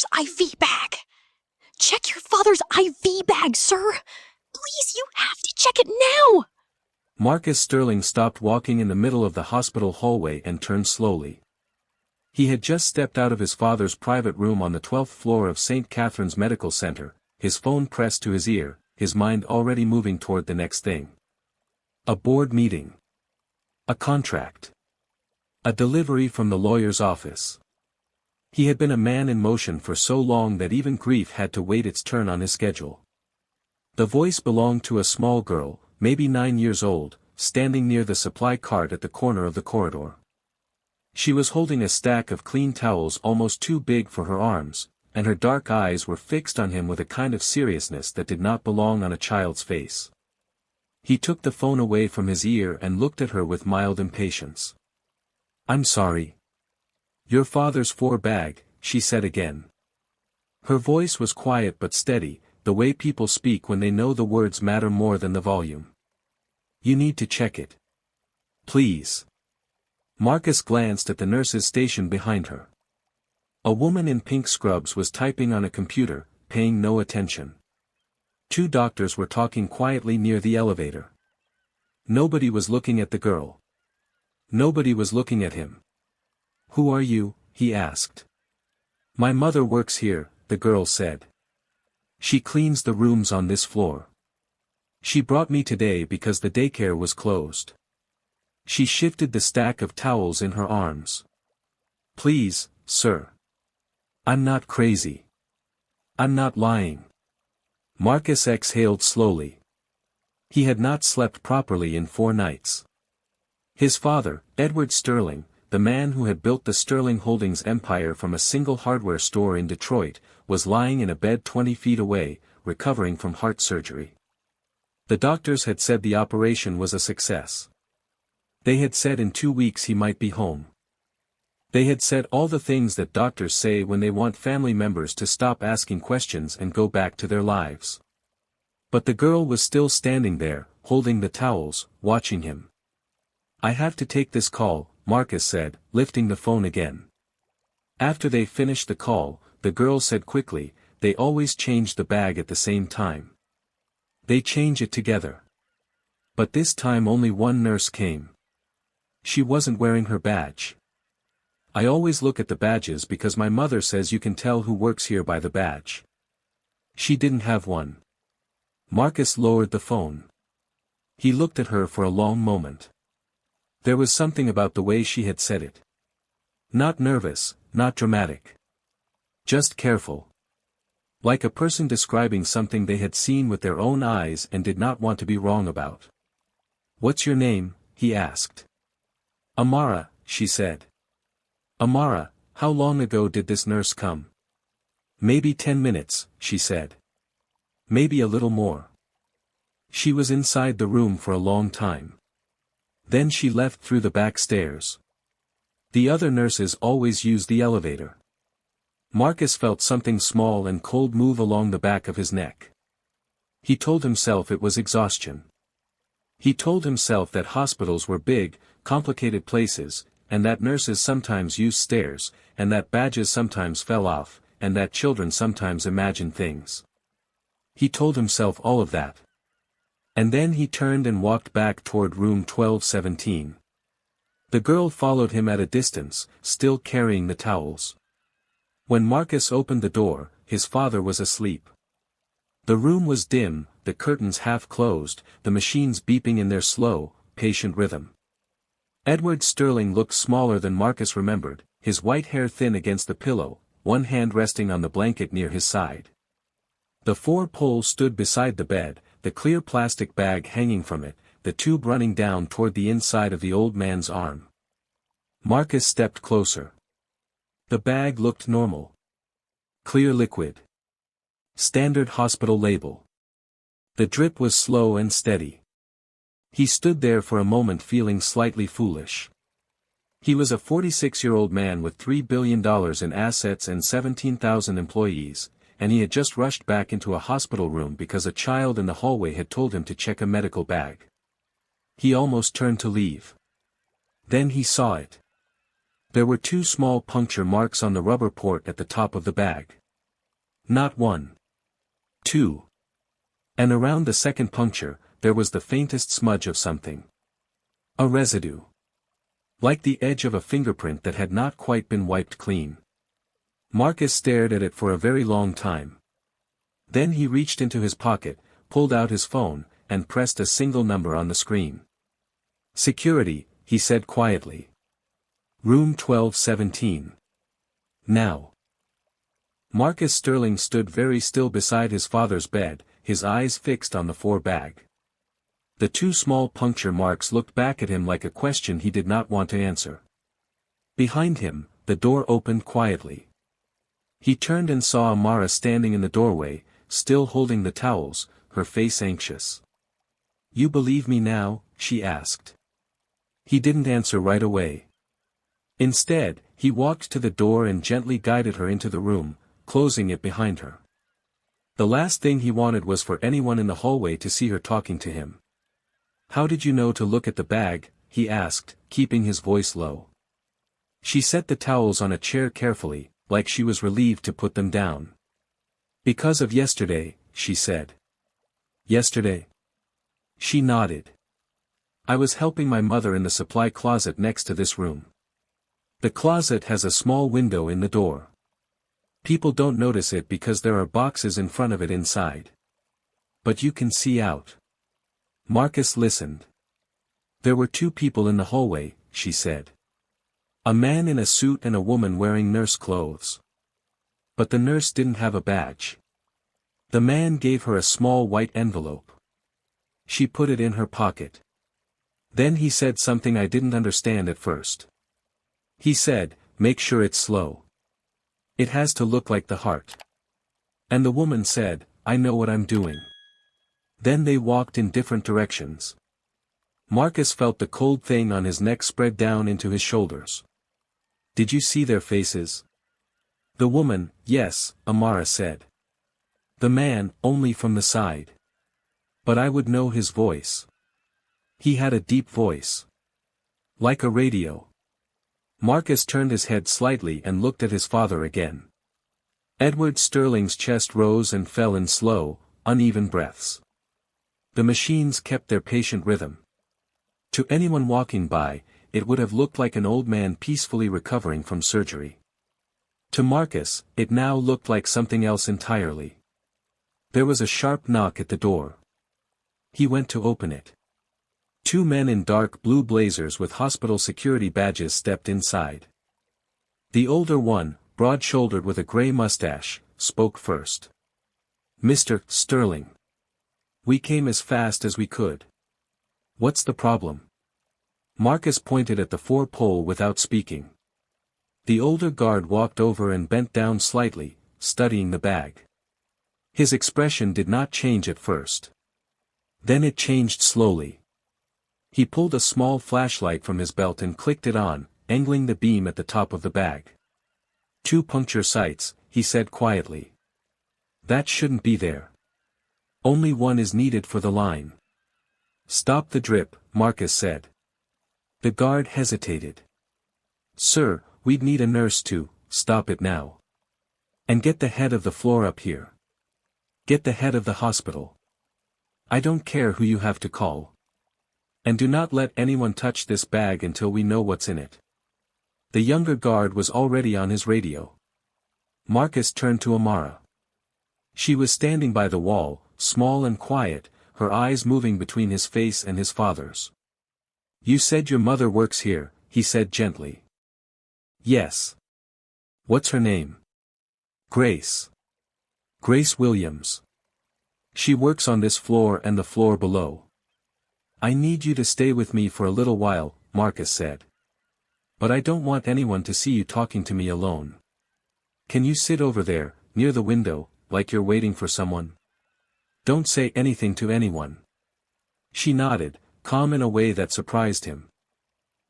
father's IV bag. Check your father's IV bag, sir. Please, you have to check it now. Marcus Sterling stopped walking in the middle of the hospital hallway and turned slowly. He had just stepped out of his father's private room on the 12th floor of St. Catherine's Medical Center, his phone pressed to his ear, his mind already moving toward the next thing. A board meeting. A contract. A delivery from the lawyer's office. He had been a man in motion for so long that even grief had to wait its turn on his schedule. The voice belonged to a small girl, maybe 9 years old, standing near the supply cart at the corner of the corridor. She was holding a stack of clean towels almost too big for her arms, and her dark eyes were fixed on him with a kind of seriousness that did not belong on a child's face. He took the phone away from his ear and looked at her with mild impatience. "I'm sorry. Your father's bag," she said again. Her voice was quiet but steady, the way people speak when they know the words matter more than the volume. "You need to check it. Please." Marcus glanced at the nurse's station behind her. A woman in pink scrubs was typing on a computer, paying no attention. 2 doctors were talking quietly near the elevator. Nobody was looking at the girl. Nobody was looking at him. "Who are you?" he asked. "My mother works here," the girl said. "She cleans the rooms on this floor. She brought me today because the daycare was closed." She shifted the stack of towels in her arms. "Please, sir. I'm not crazy. I'm not lying." Marcus exhaled slowly. He had not slept properly in 4 nights. His father, Edward Sterling, the man who had built the Sterling Holdings empire from a single hardware store in Detroit, was lying in a bed 20 feet away, recovering from heart surgery. The doctors had said the operation was a success. They had said in 2 weeks he might be home. They had said all the things that doctors say when they want family members to stop asking questions and go back to their lives. But the girl was still standing there, holding the towels, watching him. "I have to take this call," Marcus said, lifting the phone again. After they finished the call, the girl said quickly, "They always change the bag at the same time. They change it together. But this time only one nurse came. She wasn't wearing her badge. I always look at the badges because my mother says you can tell who works here by the badge. She didn't have one." Marcus lowered the phone. He looked at her for a long moment. There was something about the way she had said it. Not nervous, not dramatic. Just careful. Like a person describing something they had seen with their own eyes and did not want to be wrong about. "What's your name?" he asked. "Amara," she said. "Amara, how long ago did this nurse come?" "Maybe 10 minutes, she said. "Maybe a little more." "She was inside the room for a long time. Then she left through the back stairs. The other nurses always use the elevator." Marcus felt something small and cold move along the back of his neck. He told himself it was exhaustion. He told himself that hospitals were big, complicated places, and that nurses sometimes used stairs, and that badges sometimes fell off, and that children sometimes imagined things. He told himself all of that. And then he turned and walked back toward room 1217. The girl followed him at a distance, still carrying the towels. When Marcus opened the door, his father was asleep. The room was dim, the curtains half closed, the machines beeping in their slow, patient rhythm. Edward Sterling looked smaller than Marcus remembered, his white hair thin against the pillow, one hand resting on the blanket near his side. The 4 poles stood beside the bed, the clear plastic bag hanging from it, the tube running down toward the inside of the old man's arm. Marcus stepped closer. The bag looked normal. Clear liquid. Standard hospital label. The drip was slow and steady. He stood there for a moment feeling slightly foolish. He was a 46-year-old man with $3 billion in assets and 17,000 employees, and he had just rushed back into a hospital room because a child in the hallway had told him to check a medical bag. He almost turned to leave. Then he saw it. There were 2 small puncture marks on the rubber port at the top of the bag. Not one. Two. And around the second puncture, there was the faintest smudge of something. A residue. Like the edge of a fingerprint that had not quite been wiped clean. Marcus stared at it for a very long time. Then he reached into his pocket, pulled out his phone, and pressed a single number on the screen. "Security," he said quietly. "Room 1217. Now." Marcus Sterling stood very still beside his father's bed, his eyes fixed on the 4 bag. The 2 small puncture marks looked back at him like a question he did not want to answer. Behind him, the door opened quietly. He turned and saw Amara standing in the doorway, still holding the towels, her face anxious. "You believe me now?" she asked. He didn't answer right away. Instead, he walked to the door and gently guided her into the room, closing it behind her. The last thing he wanted was for anyone in the hallway to see her talking to him. "How did you know to look at the bag?" he asked, keeping his voice low. She set the towels on a chair carefully, like she was relieved to put them down. "Because of yesterday," she said. "Yesterday?" She nodded. "I was helping my mother in the supply closet next to this room. The closet has a small window in the door. People don't notice it because there are boxes in front of it inside. But you can see out." Marcus listened. "There were 2 people in the hallway," she said. "A man in a suit and a woman wearing nurse clothes. But the nurse didn't have a badge. The man gave her a small white envelope. She put it in her pocket. Then he said something I didn't understand at first. He said, 'Make sure it's slow. It has to look like the heart.' And the woman said, 'I know what I'm doing.' Then they walked in different directions." Marcus felt the cold thing on his neck spread down into his shoulders. "Did you see their faces?" "The woman, yes," Amara said. "The man, only from the side. But I would know his voice. He had a deep voice. Like a radio." Marcus turned his head slightly and looked at his father again. Edward Sterling's chest rose and fell in slow, uneven breaths. The machines kept their patient rhythm. To anyone walking by, it would have looked like an old man peacefully recovering from surgery. To Marcus, it now looked like something else entirely. There was a sharp knock at the door. He went to open it. 2 men in dark blue blazers with hospital security badges stepped inside. The older one, broad-shouldered with a gray mustache, spoke first. "Mr. Sterling. We came as fast as we could. What's the problem?" Marcus pointed at the 4-pole without speaking. The older guard walked over and bent down slightly, studying the bag. His expression did not change at first. Then it changed slowly. He pulled a small flashlight from his belt and clicked it on, angling the beam at the top of the bag. 2 puncture sites, he said quietly. "That shouldn't be there. Only 1 is needed for the line." "Stop the drip," Marcus said. The guard hesitated. "Sir, we'd need a nurse to stop it now. And get the head of the floor up here. Get the head of the hospital. I don't care who you have to call. And do not let anyone touch this bag until we know what's in it." The younger guard was already on his radio. Marcus turned to Amara. She was standing by the wall, small and quiet, her eyes moving between his face and his father's. "You said your mother works here," he said gently. "Yes." "What's her name?" "Grace. Grace Williams. She works on this floor and the floor below." "I need you to stay with me for a little while," Marcus said. "But I don't want anyone to see you talking to me alone. Can you sit over there, near the window, like you're waiting for someone? Don't say anything to anyone." She nodded, calm in a way that surprised him.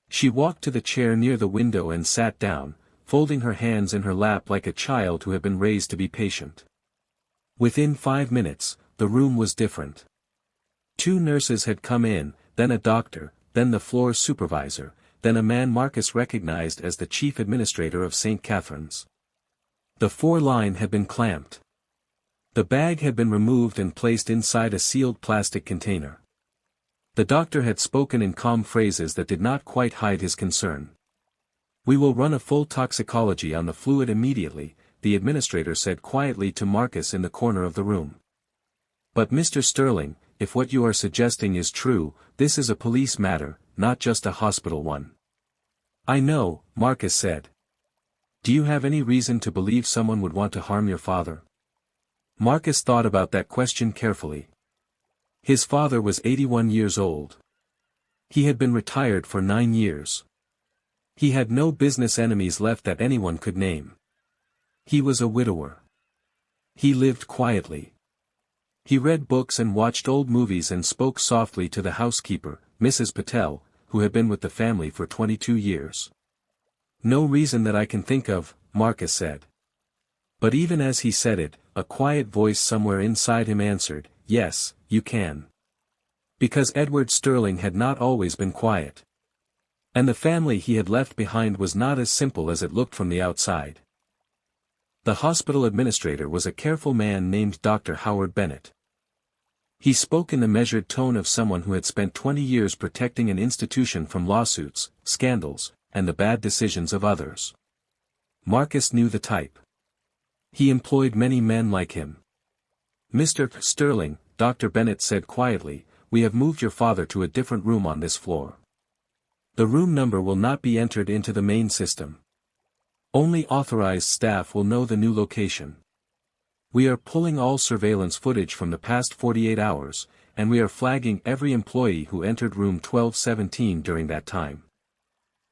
She walked to the chair near the window and sat down, folding her hands in her lap like a child who had been raised to be patient. Within 5 minutes, the room was different. 2 nurses had come in, then a doctor, then the floor supervisor, then a man Marcus recognized as the chief administrator of St. Catherine's. The 4 line had been clamped. The bag had been removed and placed inside a sealed plastic container. The doctor had spoken in calm phrases that did not quite hide his concern. "We will run a full toxicology on the fluid immediately," the administrator said quietly to Marcus in the corner of the room. "But Mr. Sterling, if what you are suggesting is true, this is a police matter, not just a hospital one." "I know," Marcus said. "Do you have any reason to believe someone would want to harm your father?" Marcus thought about that question carefully. His father was 81 years old. He had been retired for 9 years. He had no business enemies left that anyone could name. He was a widower. He lived quietly. He read books and watched old movies and spoke softly to the housekeeper, Mrs. Patel, who had been with the family for 22 years. "No reason that I can think of," Marcus said. But even as he said it, a quiet voice somewhere inside him answered, "Yes, you can." Because Edward Sterling had not always been quiet. And the family he had left behind was not as simple as it looked from the outside. The hospital administrator was a careful man named Dr. Howard Bennett. He spoke in the measured tone of someone who had spent 20 years protecting an institution from lawsuits, scandals, and the bad decisions of others. Marcus knew the type. He employed many men like him. "Mr. Sterling," Dr. Bennett said quietly, "we have moved your father to a different room on this floor. The room number will not be entered into the main system. Only authorized staff will know the new location. We are pulling all surveillance footage from the past 48 hours, and we are flagging every employee who entered room 1217 during that time.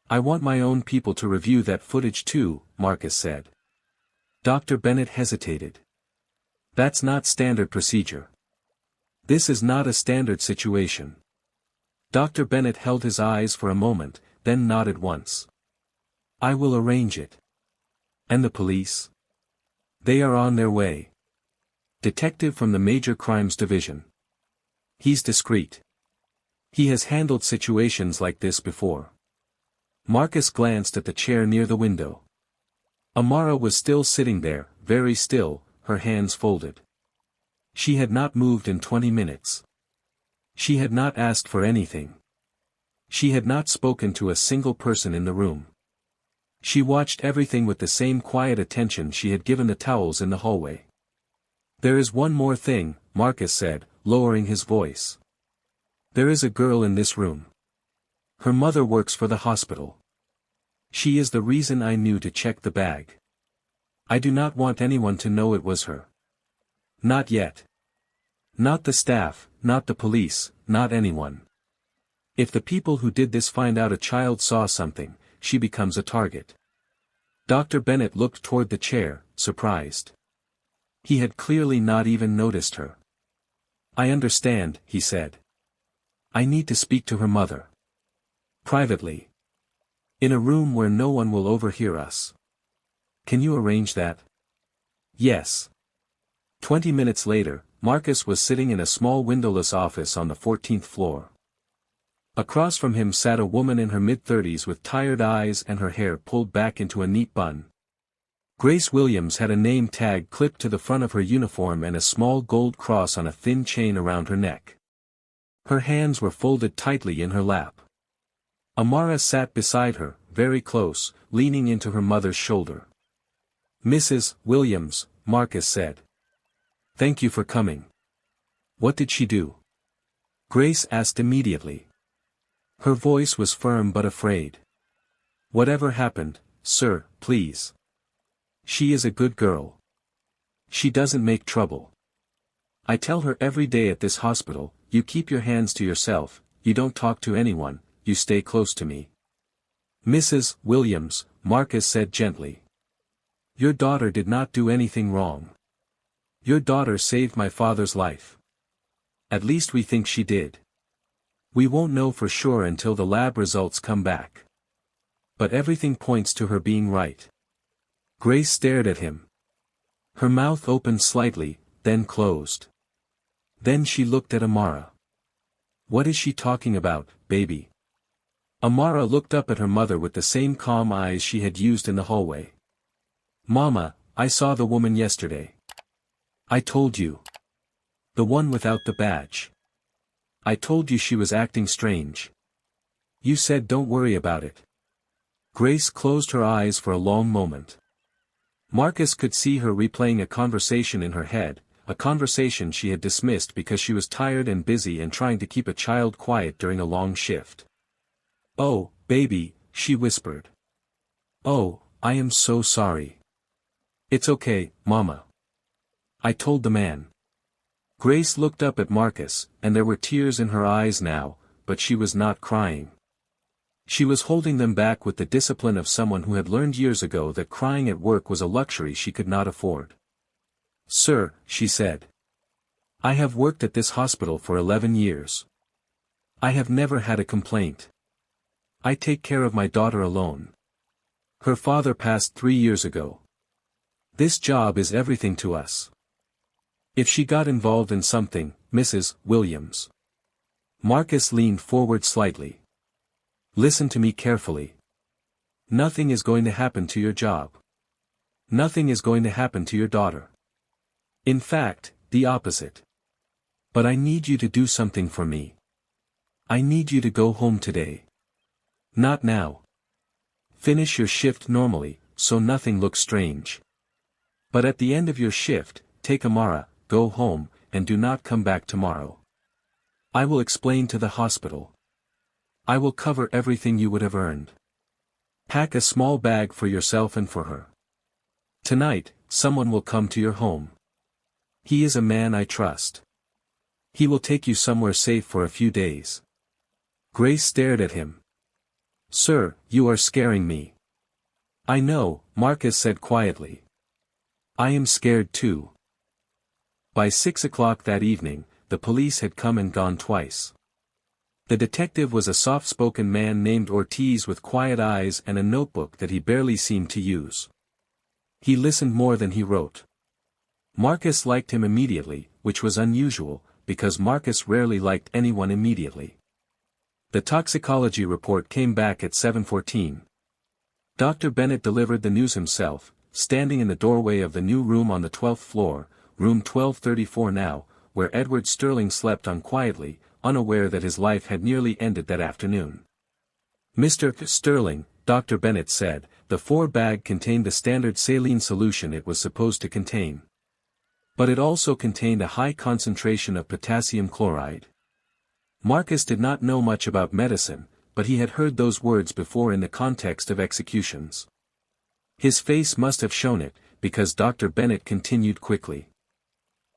I want my own people to review that footage too," Marcus said. Dr. Bennett hesitated. "That's not standard procedure. This is not a standard situation." Dr. Bennett held his eyes for a moment, then nodded once. "I will arrange it." "And the police?" "They are on their way. Detective from the Major Crimes Division. He's discreet. He has handled situations like this before." Marcus glanced at the chair near the window. Amara was still sitting there, very still, her hands folded. She had not moved in 20 minutes. She had not asked for anything. She had not spoken to a single person in the room. She watched everything with the same quiet attention she had given the towels in the hallway. "There is one more thing," Marcus said, lowering his voice. "There is a girl in this room. Her mother works for the hospital. She is the reason I knew to check the bag. I do not want anyone to know it was her. Not yet. Not the staff, not the police, not anyone. If the people who did this find out a child saw something, she becomes a target." Dr. Bennett looked toward the chair, surprised. He had clearly not even noticed her. "I understand," he said. "I need to speak to her mother. Privately. In a room where no one will overhear us. Can you arrange that?" "Yes." 20 minutes later, Marcus was sitting in a small windowless office on the 14th floor. Across from him sat a woman in her mid-30s with tired eyes and her hair pulled back into a neat bun. Grace Williams had a name tag clipped to the front of her uniform and a small gold cross on a thin chain around her neck. Her hands were folded tightly in her lap. Amara sat beside her, very close, leaning into her mother's shoulder. "Mrs. Williams," Marcus said. "Thank you for coming." "What did she do?" Grace asked immediately. Her voice was firm but afraid. "Whatever happened, sir, please. She is a good girl. She doesn't make trouble. I tell her every day at this hospital, you keep your hands to yourself, you don't talk to anyone, you stay close to me." "Mrs. Williams," Marcus said gently. "Your daughter did not do anything wrong. Your daughter saved my father's life. At least we think she did. We won't know for sure until the lab results come back. But everything points to her being right." Grace stared at him. Her mouth opened slightly, then closed. Then she looked at Amara. "What is she talking about, baby?" Amara looked up at her mother with the same calm eyes she had used in the hallway. "Mama, I saw the woman yesterday. I told you. The one without the badge. I told you she was acting strange. You said don't worry about it. Grace closed her eyes for a long moment. Marcus could see her replaying a conversation in her head, a conversation she had dismissed because she was tired and busy and trying to keep a child quiet during a long shift. "Oh, baby," she whispered. "Oh, I am so sorry." "It's okay, Mama." I told the man. Grace looked up at Marcus, and there were tears in her eyes now, but she was not crying. She was holding them back with the discipline of someone who had learned years ago that crying at work was a luxury she could not afford. "Sir," she said. "I have worked at this hospital for 11 years. I have never had a complaint. I take care of my daughter alone. Her father passed 3 years ago. This job is everything to us. If she got involved in something, Mrs. Williams." Marcus leaned forward slightly. "Listen to me carefully. Nothing is going to happen to your job. Nothing is going to happen to your daughter. In fact, the opposite. But I need you to do something for me. I need you to go home today. Not now. Finish your shift normally, so nothing looks strange. But at the end of your shift, take Amara, go home, and do not come back tomorrow. I will explain to the hospital. I will cover everything you would have earned. Pack a small bag for yourself and for her. Tonight, someone will come to your home. He is a man I trust. He will take you somewhere safe for a few days." Grace stared at him. "Sir, you are scaring me." "I know," Marcus said quietly. "I am scared too." By 6 o'clock that evening, the police had come and gone twice. The detective was a soft-spoken man named Ortiz with quiet eyes and a notebook that he barely seemed to use. He listened more than he wrote. Marcus liked him immediately, which was unusual, because Marcus rarely liked anyone immediately. The toxicology report came back at 7:14. Dr. Bennett delivered the news himself, standing in the doorway of the new room on the 12th floor, room 1234 now, where Edward Sterling slept unquietly, unaware that his life had nearly ended that afternoon. "Mr. Sterling," Dr. Bennett said, "the 4-bag contained the standard saline solution it was supposed to contain. But it also contained a high concentration of potassium chloride." Marcus did not know much about medicine, but he had heard those words before in the context of executions. His face must have shown it, because Dr. Bennett continued quickly.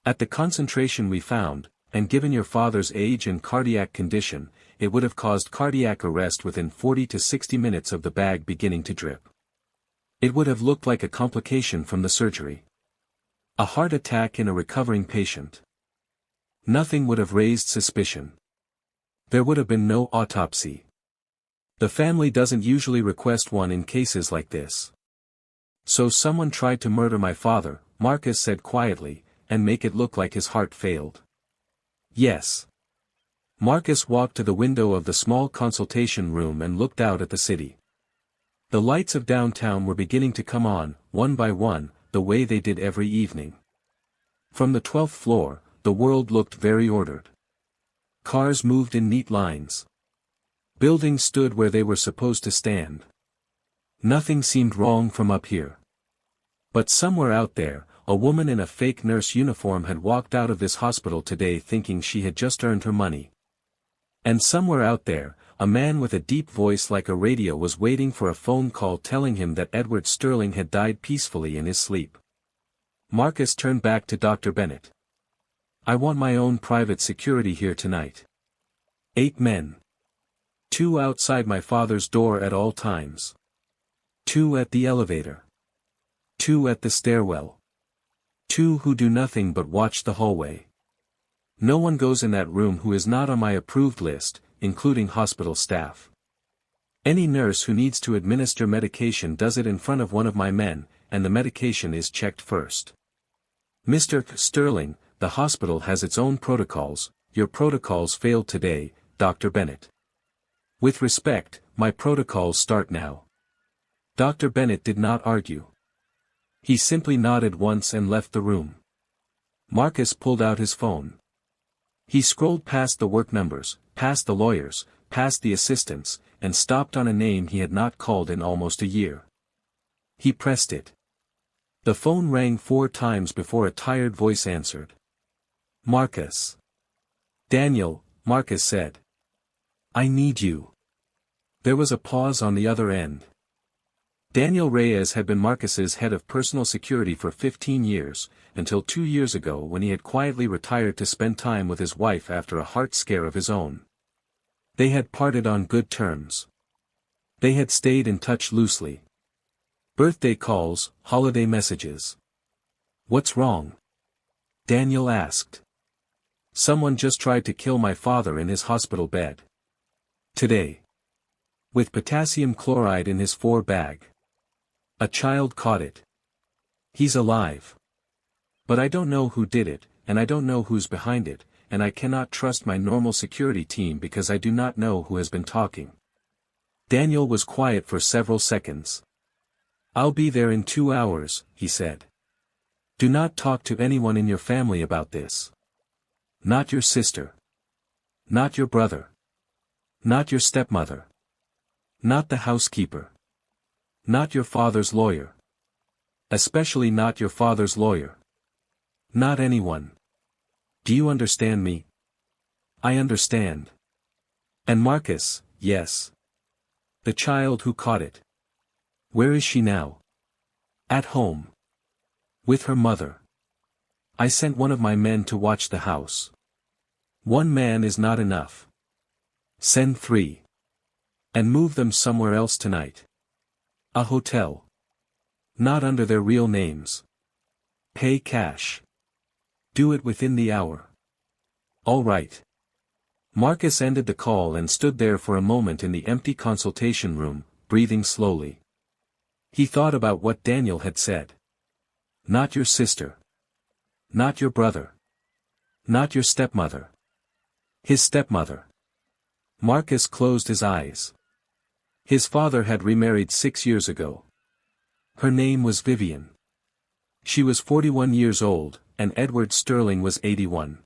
"At the concentration we found, and given your father's age and cardiac condition, it would have caused cardiac arrest within 40 to 60 minutes of the bag beginning to drip. It would have looked like a complication from the surgery. A heart attack in a recovering patient. Nothing would have raised suspicion. There would have been no autopsy. The family doesn't usually request one in cases like this. So someone tried to murder my father," Marcus said quietly, "and make it look like his heart failed." "Yes." Marcus walked to the window of the small consultation room and looked out at the city. The lights of downtown were beginning to come on, one by one, the way they did every evening. From the 12th floor, the world looked very ordered. Cars moved in neat lines. Buildings stood where they were supposed to stand. Nothing seemed wrong from up here. But somewhere out there, a woman in a fake nurse uniform had walked out of this hospital today thinking she had just earned her money. And somewhere out there, a man with a deep voice like a radio was waiting for a phone call telling him that Edward Sterling had died peacefully in his sleep. Marcus turned back to Dr. Bennett. "I want my own private security here tonight. 8 men. 2 outside my father's door at all times. 2 at the elevator. 2 at the stairwell. 2 who do nothing but watch the hallway. No one goes in that room who is not on my approved list, including hospital staff. Any nurse who needs to administer medication does it in front of one of my men, and the medication is checked first. Mr. Sterling, the hospital has its own protocols. Your protocols failed today, Dr. Bennett. With respect, my protocols start now." Dr. Bennett did not argue. He simply nodded once and left the room. Marcus pulled out his phone. He scrolled past the work numbers, past the lawyers, past the assistants, and stopped on a name he had not called in almost a year. He pressed it. The phone rang 4 times before a tired voice answered. Marcus. Daniel, Marcus said. I need you. There was a pause on the other end. Daniel Reyes had been Marcus's head of personal security for 15 years, until 2 years ago when he had quietly retired to spend time with his wife after a heart scare of his own. They had parted on good terms. They had stayed in touch loosely. Birthday calls, holiday messages. What's wrong? Daniel asked. Someone just tried to kill my father in his hospital bed. Today. With potassium chloride in his 4 bag. A child caught it. He's alive. But I don't know who did it, and I don't know who's behind it, and I cannot trust my normal security team because I do not know who has been talking. Daniel was quiet for several seconds. I'll be there in 2 hours, he said. Do not talk to anyone in your family about this. Not your sister. Not your brother. Not your stepmother. Not the housekeeper. Not your father's lawyer. Especially not your father's lawyer. Not anyone. Do you understand me? I understand. And Marcus, yes. The child who caught it. Where is she now? At home. With her mother. I sent one of my men to watch the house. 1 man is not enough. Send 3. And move them somewhere else tonight. A hotel. Not under their real names. Pay cash. Do it within the hour. All right. Marcus ended the call and stood there for a moment in the empty consultation room, breathing slowly. He thought about what Daniel had said. Not your sister. Not your brother. Not your stepmother. His stepmother. Marcus closed his eyes. His father had remarried 6 years ago. Her name was Vivian. She was 41 years old, and Edward Sterling was 81.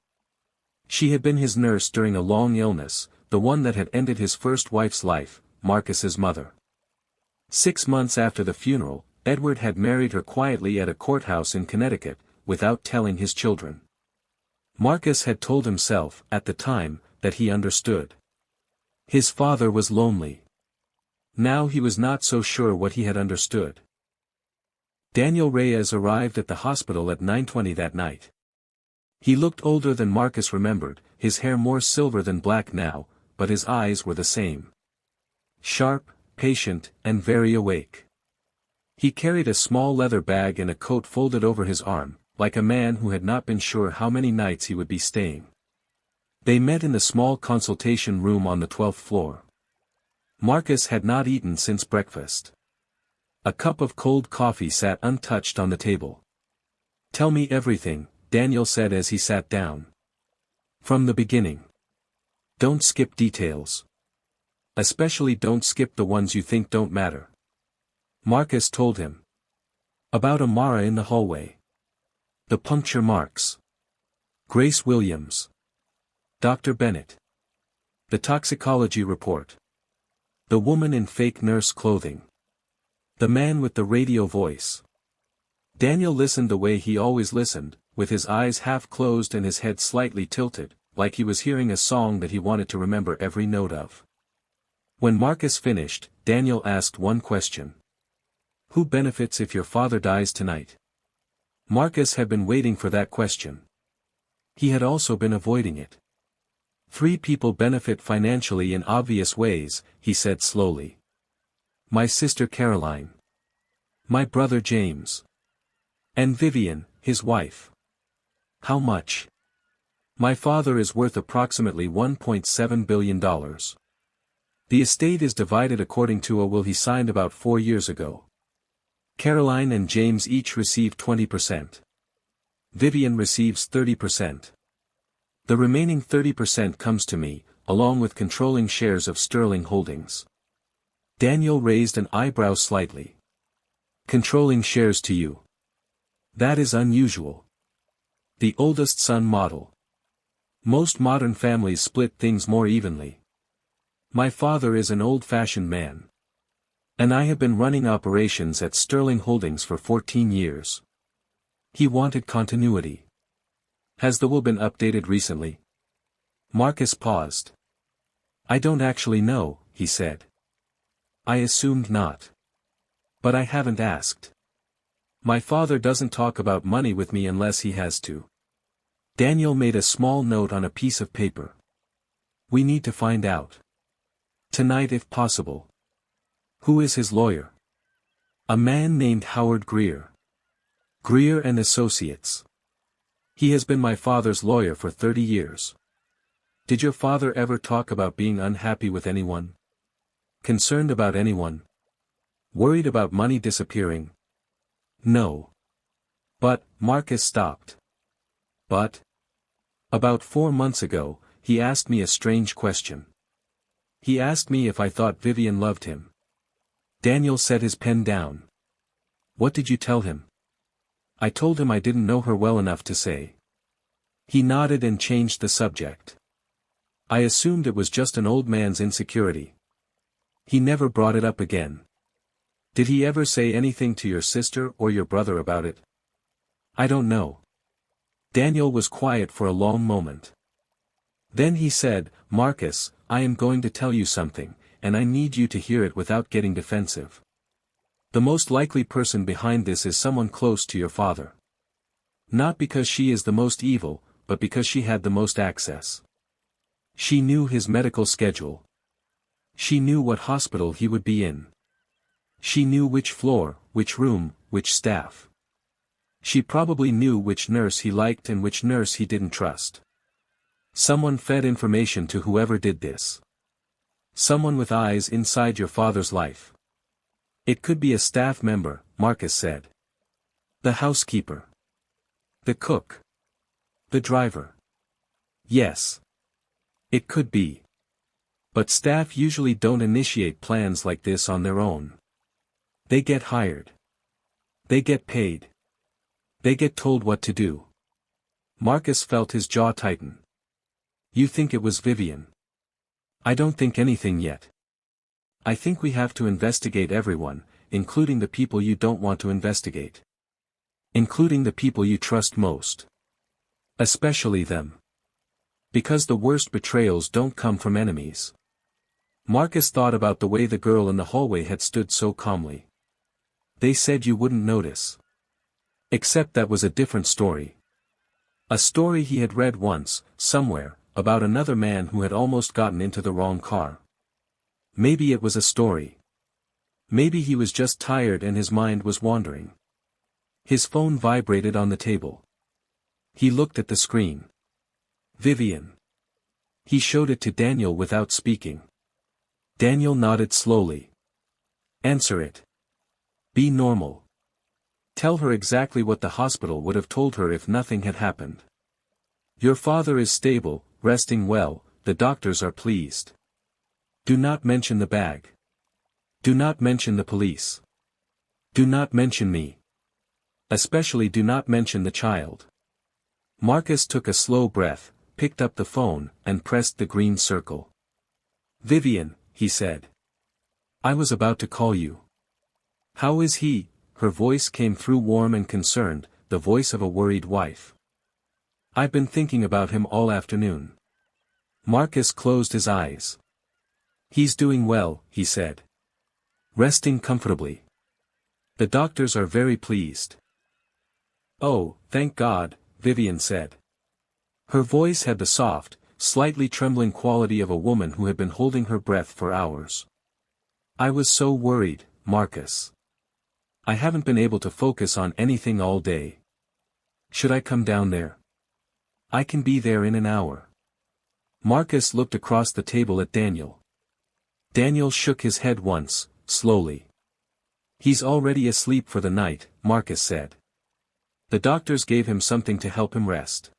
She had been his nurse during a long illness, the one that had ended his first wife's life, Marcus's mother. 6 months after the funeral, Edward had married her quietly at a courthouse in Connecticut, without telling his children. Marcus had told himself, at the time, that he understood. His father was lonely. Now he was not so sure what he had understood. Daniel Reyes arrived at the hospital at 9:20 that night. He looked older than Marcus remembered, his hair more silver than black now, but his eyes were the same. Sharp, patient, and very awake. He carried a small leather bag and a coat folded over his arm, like a man who had not been sure how many nights he would be staying. They met in the small consultation room on the 12th floor. Marcus had not eaten since breakfast. A cup of cold coffee sat untouched on the table. Tell me everything, Daniel said as he sat down. From the beginning. Don't skip details. Especially don't skip the ones you think don't matter. Marcus told him. About Amara in the hallway. The puncture marks. Grace Williams. Dr. Bennett. The toxicology report. The woman in fake nurse clothing. The man with the radio voice. Daniel listened the way he always listened, with his eyes half closed and his head slightly tilted, like he was hearing a song that he wanted to remember every note of. When Marcus finished, Daniel asked one question. Who benefits if your father dies tonight? Marcus had been waiting for that question. He had also been avoiding it. 3 people benefit financially in obvious ways, he said slowly. My sister Caroline. My brother James. And Vivian, his wife. How much? My father is worth approximately $1.7 billion. The estate is divided according to a will he signed about 4 years ago. Caroline and James each receive 20%. Vivian receives 30%. The remaining 30% comes to me, along with controlling shares of Sterling Holdings. Daniel raised an eyebrow slightly. Controlling shares to you. That is unusual. The oldest son model. Most modern families split things more evenly. My father is an old-fashioned man. And I have been running operations at Sterling Holdings for 14 years. He wanted continuity. Has the will been updated recently? Marcus paused. I don't actually know, he said. I assumed not. But I haven't asked. My father doesn't talk about money with me unless he has to. Daniel made a small note on a piece of paper. We need to find out. Tonight if possible. Who is his lawyer? A man named Howard Greer. Greer and Associates. He has been my father's lawyer for 30 years. Did your father ever talk about being unhappy with anyone? Concerned about anyone? Worried about money disappearing? No. But, Marcus stopped. But? About 4 months ago, he asked me a strange question. He asked me if I thought Vivian loved him. Daniel set his pen down. What did you tell him? I told him I didn't know her well enough to say. He nodded and changed the subject. I assumed it was just an old man's insecurity. He never brought it up again. Did he ever say anything to your sister or your brother about it? I don't know. Daniel was quiet for a long moment. Then he said, Marcus, I am going to tell you something, and I need you to hear it without getting defensive. The most likely person behind this is someone close to your father. Not because she is the most evil, but because she had the most access. She knew his medical schedule. She knew what hospital he would be in. She knew which floor, which room, which staff. She probably knew which nurse he liked and which nurse he didn't trust. Someone fed information to whoever did this. Someone with eyes inside your father's life. It could be a staff member, Marcus said. The housekeeper. The cook. The driver. Yes. It could be. But staff usually don't initiate plans like this on their own. They get hired. They get paid. They get told what to do. Marcus felt his jaw tighten. You think it was Vivian? I don't think anything yet. I think we have to investigate everyone, including the people you don't want to investigate. Including the people you trust most. Especially them. Because the worst betrayals don't come from enemies. Marcus thought about the way the girl in the hallway had stood so calmly. They said you wouldn't notice. Except that was a different story. A story he had read once, somewhere, about another man who had almost gotten into the wrong car. Maybe it was a story. Maybe he was just tired and his mind was wandering. His phone vibrated on the table. He looked at the screen. Vivian. He showed it to Daniel without speaking. Daniel nodded slowly. Answer it. Be normal. Tell her exactly what the hospital would have told her if nothing had happened. Your father is stable, resting well, the doctors are pleased. Do not mention the bag. Do not mention the police. Do not mention me. Especially do not mention the child. Marcus took a slow breath, picked up the phone, and pressed the green circle. Vivian, he said. I was about to call you. How is he? Her voice came through warm and concerned, the voice of a worried wife. I've been thinking about him all afternoon. Marcus closed his eyes. He's doing well, he said. Resting comfortably. The doctors are very pleased. Oh, thank God, Vivian said. Her voice had the soft, slightly trembling quality of a woman who had been holding her breath for hours. I was so worried, Marcus. I haven't been able to focus on anything all day. Should I come down there? I can be there in an hour. Marcus looked across the table at Daniel. Daniel shook his head once, slowly. He's already asleep for the night, Marcus said. The doctors gave him something to help him rest.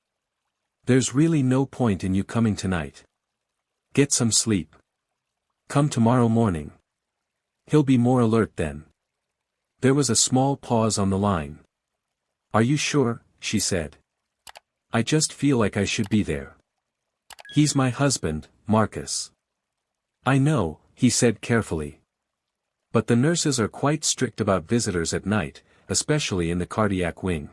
There's really no point in you coming tonight. Get some sleep. Come tomorrow morning. He'll be more alert then. There was a small pause on the line. Are you sure? She said. I just feel like I should be there. He's my husband, Marcus. I know, he said carefully. But the nurses are quite strict about visitors at night, especially in the cardiac wing.